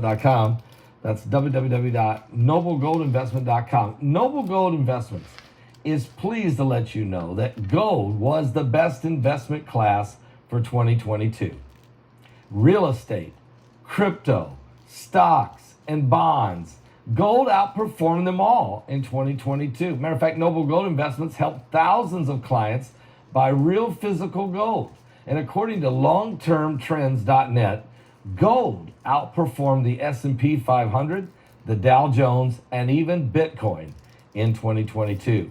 www.noblegoldinvestment.com. That's www.noblegoldinvestment.com. Noble Gold Investments is pleased to let you know that gold was the best investment class for 2022. Real estate, crypto, stocks, and bonds. Gold outperformed them all in 2022. Matter of fact, Noble Gold Investments helped thousands of clients buy real physical gold. And according to longtermtrends.net, gold outperformed the S&P 500, the Dow Jones, and even Bitcoin in 2022.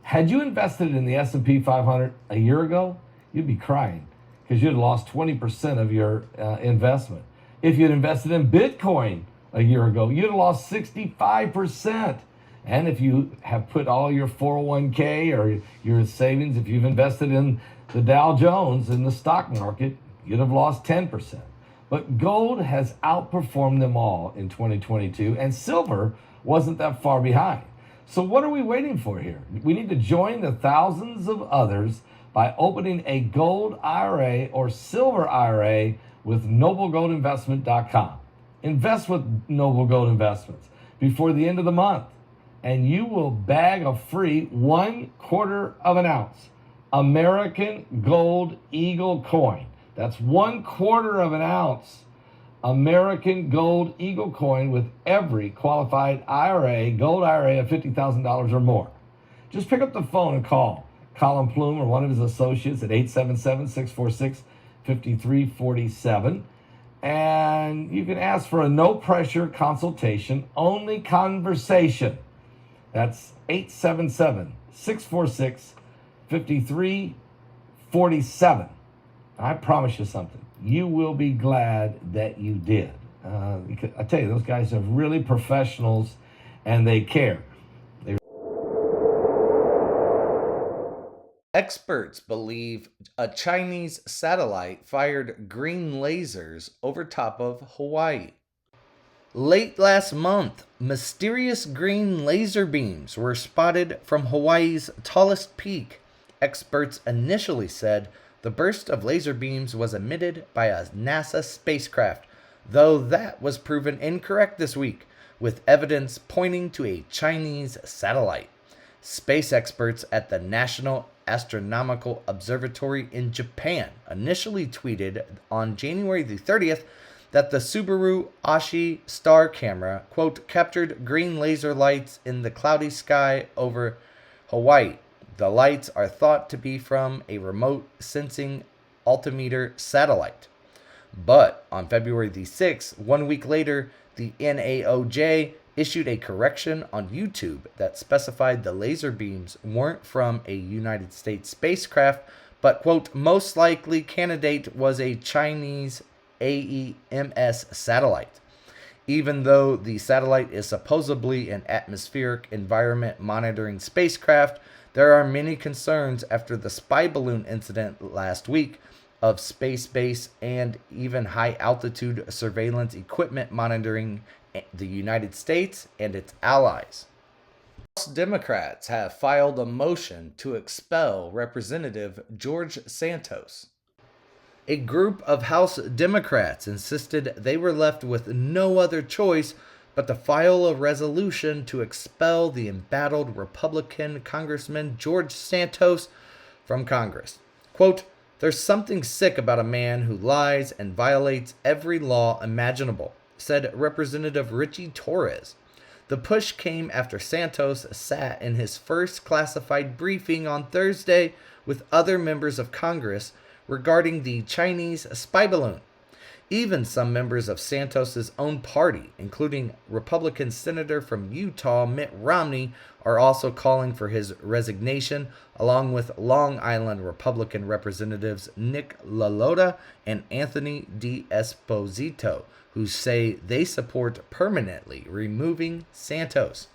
Had you invested in the S&P 500 a year ago, you'd be crying because you'd have lost 20% of your investment. If you'd invested in Bitcoin a year ago, you'd have lost 65%. And if you have put all your 401k or your savings, if you've invested in the Dow Jones in the stock market, you'd have lost 10%. But gold has outperformed them all in 2022, and silver wasn't that far behind. So what are we waiting for here? We need to join the thousands of others by opening a gold IRA or silver IRA with noblegoldinvestment.com. Invest with Noble Gold Investments before the end of the month, and you will bag a free 1/4 of an ounce American Gold Eagle coin. That's 1/4 of an ounce American Gold Eagle coin with every qualified IRA, gold IRA of $50,000 or more. Just pick up the phone and call Colin Plume or one of his associates at 877-646-5347. And you can ask for a no-pressure consultation, only conversation. That's 877-646-5347. I promise you something. You will be glad that you did. I tell you, those guys are really professionals and they care. Experts believe a Chinese satellite fired green lasers over top of Hawaii. Late last month, mysterious green laser beams were spotted from Hawaii's tallest peak. Experts initially said the burst of laser beams was emitted by a NASA spacecraft, though that was proven incorrect this week, with evidence pointing to a Chinese satellite. Space experts at the National Astronomical Observatory in Japan initially tweeted on January the 30th that the Subaru Ashi star camera, quote, captured green laser lights in the cloudy sky over Hawaii. The lights are thought to be from a remote sensing altimeter satellite. But on February the 6th, 1 week later, the NAOJ issued a correction on YouTube that specified the laser beams weren't from a United States spacecraft, but, quote, most likely candidate was a Chinese AEMS satellite. Even though the satellite is supposedly an atmospheric environment monitoring spacecraft, there are many concerns after the spy balloon incident last week of space-based and even high-altitude surveillance equipment monitoring the United States and its allies. House Democrats have filed a motion to expel Representative George Santos. A group of House Democrats insisted they were left with no other choice but to file a resolution to expel the embattled Republican Congressman George Santos from Congress. Quote, there's something sick about a man who lies and violates every law imaginable, said Representative Richie Torres. The push came after Santos sat in his first classified briefing on Thursday with other members of Congress regarding the Chinese spy balloon. Even some members of Santos's own party, including Republican Senator from Utah Mitt Romney, are also calling for his resignation, along with Long Island Republican Representatives Nick LaLota and Anthony D'Esposito, who say they support permanently removing Santos.